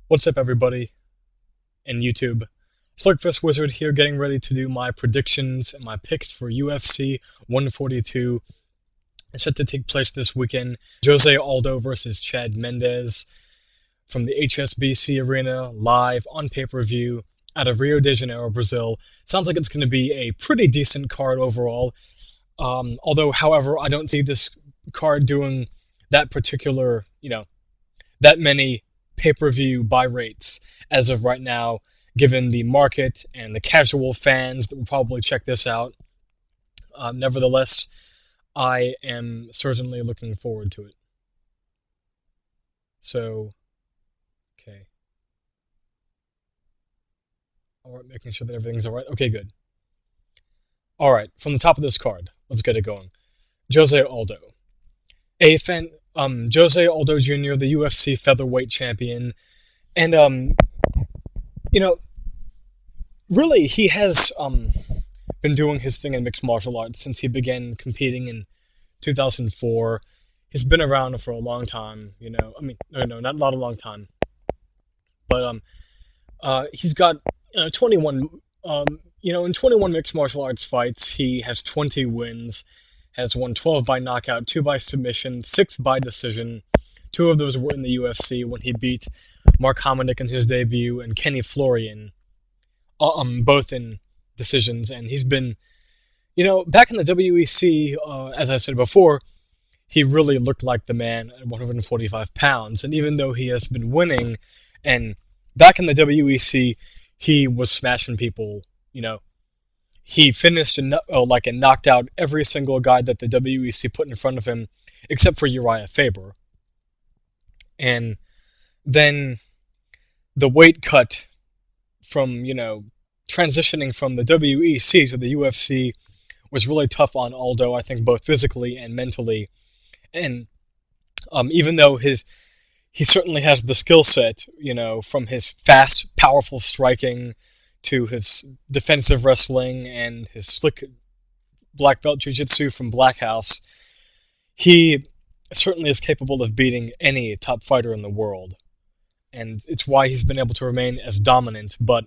What's up, everybody, in YouTube? Slugfist Wizard here, getting ready to do my predictions and my picks for UFC 142. It's set to take place this weekend. Jose Aldo versus Chad Mendes from the HSBC Arena, live on pay-per-view out of Rio de Janeiro, Brazil. Sounds like it's going to be a pretty decent card overall. Although, however, I don't see this card doing that particular, that many pay-per-view buy rates as of right now, given the market and the casual fans that will probably check this out. Nevertheless, I am certainly looking forward to it. So, okay. All right, making sure that everything's all right. Okay, good. All right, from the top of this card, let's get it going. Jose Aldo, Jose Aldo Jr., the UFC featherweight champion, and you know, really, he has been doing his thing in mixed martial arts since he began competing in 2004. He's been around for a long time. No, not a long time, but he's got 21. In 21 mixed martial arts fights, he has 20 wins. Has won 12 by knockout, 2 by submission, 6 by decision. 2 of those were in the UFC when he beat Mark Hominick in his debut and Kenny Florian, both in decisions. And he's been, back in the WEC, as I said before, he really looked like the man at 145 pounds. And even though he has been winning, and back in the WEC, he was smashing people, he finished and knocked out every single guy that the WEC put in front of him, except for Uriah Faber. And then the weight cut from transitioning from the WEC to the UFC was really tough on Aldo. I think both physically and mentally. And even though he certainly has the skill set, from his fast, powerful striking to his defensive wrestling and his slick black belt jiu-jitsu from Black House, he certainly is capable of beating any top fighter in the world. And it's why he's been able to remain as dominant. But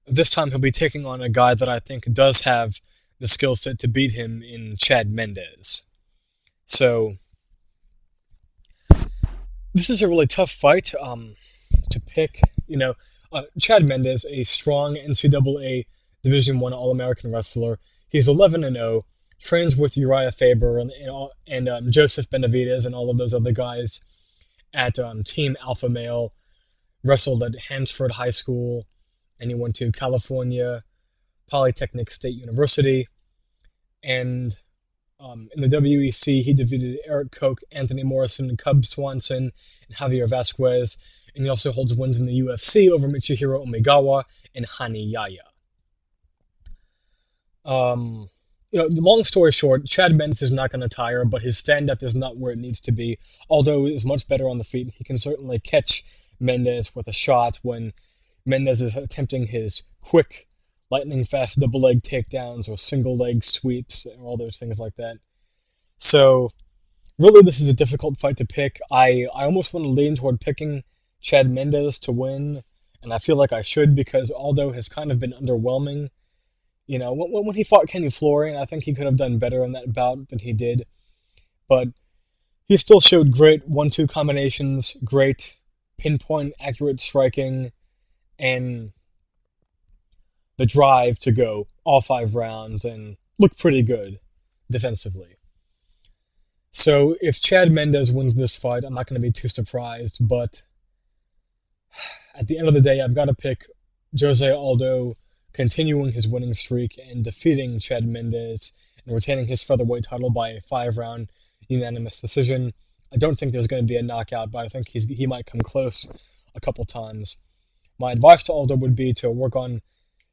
this time he'll be taking on a guy that I think does have the skill set to beat him in Chad Mendes. So this is a really tough fight to pick. Chad Mendes, a strong NCAA Division I All-American wrestler. He's 11-0, trains with Uriah Faber and Joseph Benavidez and all of those other guys at Team Alpha Male. Wrestled at Hansford High School, and he went to California Polytechnic State University. And in the WEC, he defeated Eric Koch, Anthony Morrison, Cub Swanson, and Javier Vasquez. And he also holds wins in the UFC over Mitsuhiro Omigawa and Hani Yaya. Long story short, Chad Mendes is not going to tire, but his stand-up is not where it needs to be. Although he is much better on the feet, he can certainly catch Mendes with a shot when Mendes is attempting his quick, lightning-fast double-leg takedowns or single-leg sweeps and all those things like that. So, really, this is a difficult fight to pick. I almost want to lean toward picking Chad Mendes to win, and I feel like I should because Aldo has kind of been underwhelming. When he fought Kenny Florian, I think he could have done better in that bout than he did. But he still showed great 1-2 combinations, great pinpoint accurate striking, and the drive to go all 5 rounds and look pretty good defensively. So if Chad Mendes wins this fight, I'm not going to be too surprised, but at the end of the day, I've got to pick Jose Aldo continuing his winning streak and defeating Chad Mendes and retaining his featherweight title by a 5-round unanimous decision. I don't think there's going to be a knockout, but I think he might come close a couple times. My advice to Aldo would be to work on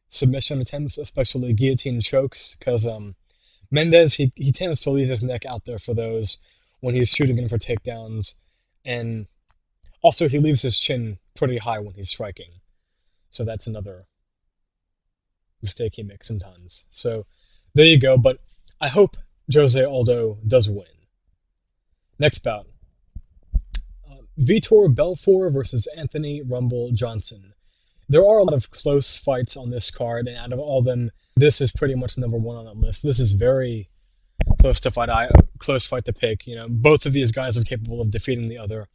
submission attempts, especially guillotine chokes, because Mendes, he tends to leave his neck out there for those when he's shooting in for takedowns, and also he leaves his chin pretty high when he's striking. So that's another mistake he makes sometimes. So there you go, but I hope Jose Aldo does win. Next bout. Vitor Belfort versus Anthony Rumble Johnson. There are a lot of close fights on this card, and out of all of them, this is pretty much number one on that list. This is very close fight to pick. Both of these guys are capable of defeating the other.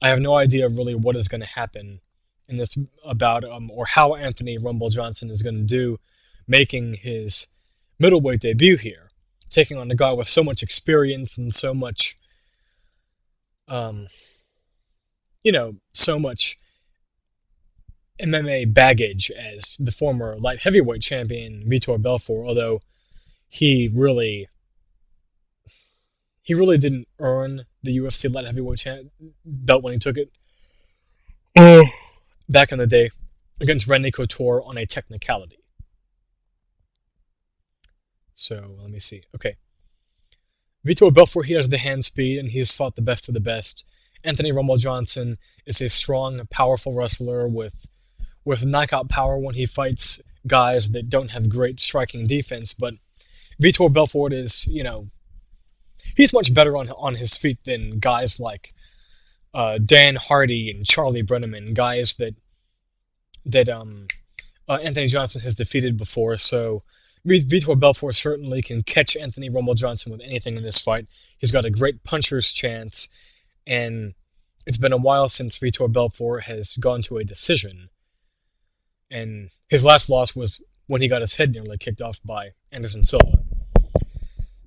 I have no idea really what is going to happen in this about or how Anthony Rumble Johnson is going to do, making his middleweight debut here, taking on a guy with so much experience and so much, um, so much MMA baggage as the former light heavyweight champion Vitor Belfort. Although he really didn't earn the UFC light heavyweight belt when he took it back in the day against Randy Couture on a technicality. So let me see. Okay, Vitor Belfort, he has the hand speed and he's fought the best of the best. Anthony Rumble Johnson is a strong, powerful wrestler with knockout power when he fights guys that don't have great striking defense. But Vitor Belfort is, he's much better on his feet than guys like Dan Hardy and Charlie Brenneman, guys that Anthony Johnson has defeated before. So Vitor Belfort certainly can catch Anthony Rumble Johnson with anything in this fight. He's got a great puncher's chance, and it's been a while since Vitor Belfort has gone to a decision. And his last loss was when he got his head nearly kicked off by Anderson Silva.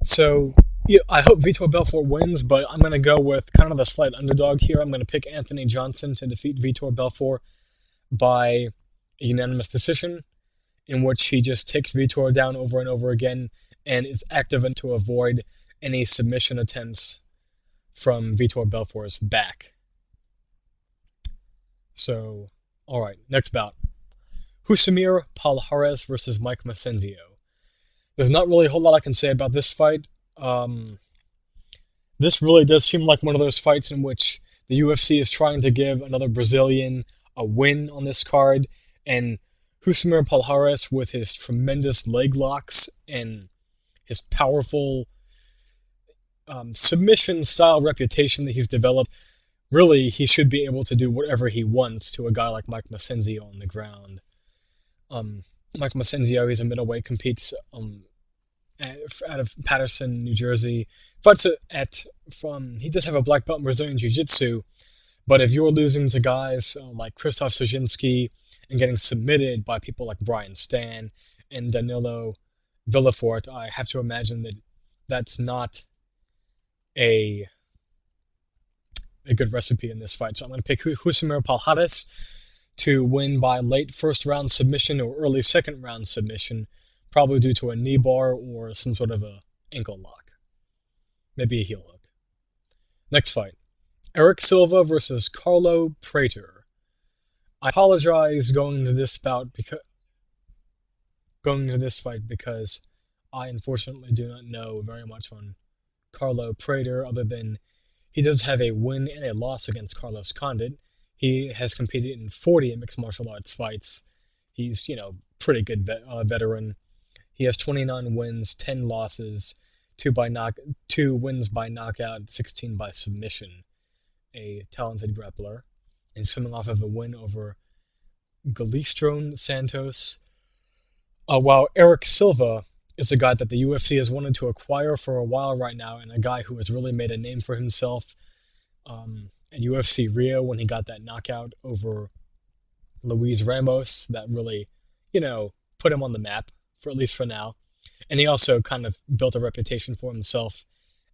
So yeah, I hope Vitor Belfort wins, but I'm going to go with kind of the slight underdog here. I'm going to pick Anthony Johnson to defeat Vitor Belfort by a unanimous decision, in which he just takes Vitor down over and over again and is active to avoid any submission attempts from Vitor Belfort's back. So, alright, next bout. Husamir Palhares versus Mike Masenzio. There's not really a whole lot I can say about this fight. This really does seem like one of those fights in which the UFC is trying to give another Brazilian a win on this card, and Husamir Palhares, with his tremendous leg locks and his powerful submission-style reputation that he's developed, really, he should be able to do whatever he wants to a guy like Mike Masenzio on the ground. Mike Masenzio, he's a middleweight, competes out of Paterson, New Jersey. Fights he does have a black belt in Brazilian Jiu-Jitsu, but if you're losing to guys like Krzysztof Soszynski and getting submitted by people like Brian Stan and Danilo Villafort, I have to imagine that that's not a good recipe in this fight. So I'm going to pick Husamir Palhares to win by late first round submission or early second round submission, probably due to a knee bar or some sort of a ankle lock. Maybe a heel hook. Next fight. Eric Silva versus Carlo Prater. I apologize going into this fight because I unfortunately do not know very much on Carlo Prater, other than he does have a win and a loss against Carlos Condit. He has competed in 40 mixed martial arts fights. He's, pretty good veteran. He has 29 wins, 10 losses, 2 wins by knockout, 16 by submission. A talented grappler. He's coming off of a win over Galistron Santos. While Eric Silva is a guy that the UFC has wanted to acquire for a while right now, and a guy who has really made a name for himself at UFC Rio when he got that knockout over Luis Ramos that really, put him on the map, for at least for now. And he also kind of built a reputation for himself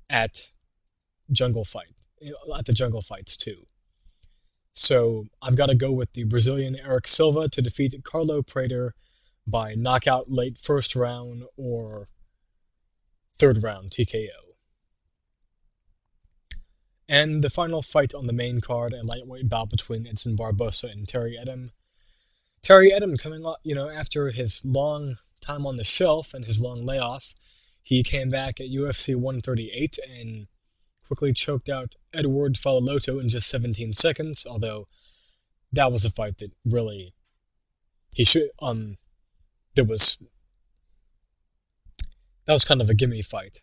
at the Jungle Fights too. So I've got to go with the Brazilian Eric Silva to defeat Carlo Prater by knockout late first round or third round TKO. And the final fight on the main card, a lightweight bout between Edson Barbosa and Terry Edom. Terry Edom coming up, after his long time on the shelf and his long layoff, he came back at UFC 138 and quickly choked out Edward Falaloto in just 17 seconds, although that was a fight that really that was kind of a gimme fight.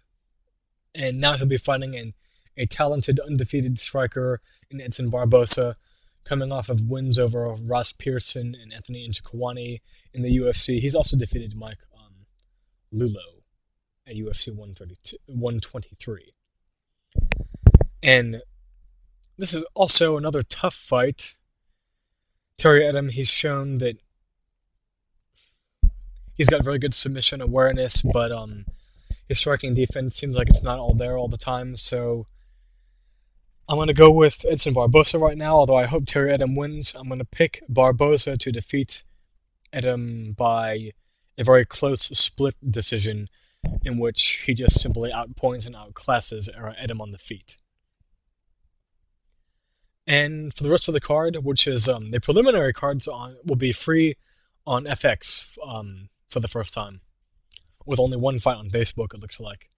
And now he'll be fighting an a talented, undefeated striker in Edson Barbosa, coming off of wins over Ross Pearson and Anthony Njokuani in the UFC. He's also defeated Mike Lulo at UFC 123. And this is also another tough fight. Terry Edom, he's shown that he's got very good submission awareness, but his striking defense seems like it's not all there all the time. So I'm going to go with Edson Barbosa right now, although I hope Terry Edom wins. I'm going to pick Barbosa to defeat Edom by a very close split decision in which he just simply outpoints and outclasses Edom on the feet. And for the rest of the card, which is the preliminary cards will be free on FX for the first time, with only one fight on Facebook, it looks like.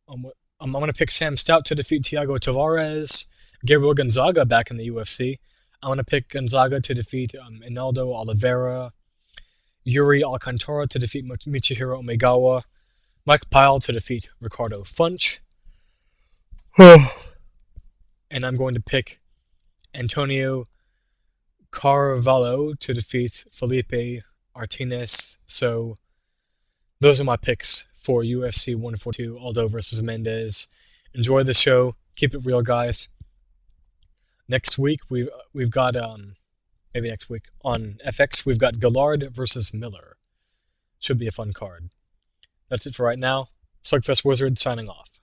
I'm going to pick Sam Stout to defeat Thiago Tavares, Gabriel Gonzaga back in the UFC. I'm going to pick Gonzaga to defeat Inaldo Oliveira, Yuri Alcantara to defeat Michihiro Omegawa, Mike Pyle to defeat Ricardo Funch. And I'm going to pick Antonio Carvalho to defeat Felipe Martinez. So those are my picks for UFC 142, Aldo versus Mendes. Enjoy the show. Keep it real, guys. Next week we've got maybe next week on FX we've got Gallard versus Miller. Should be a fun card. That's it for right now. Slugfest Wizard signing off.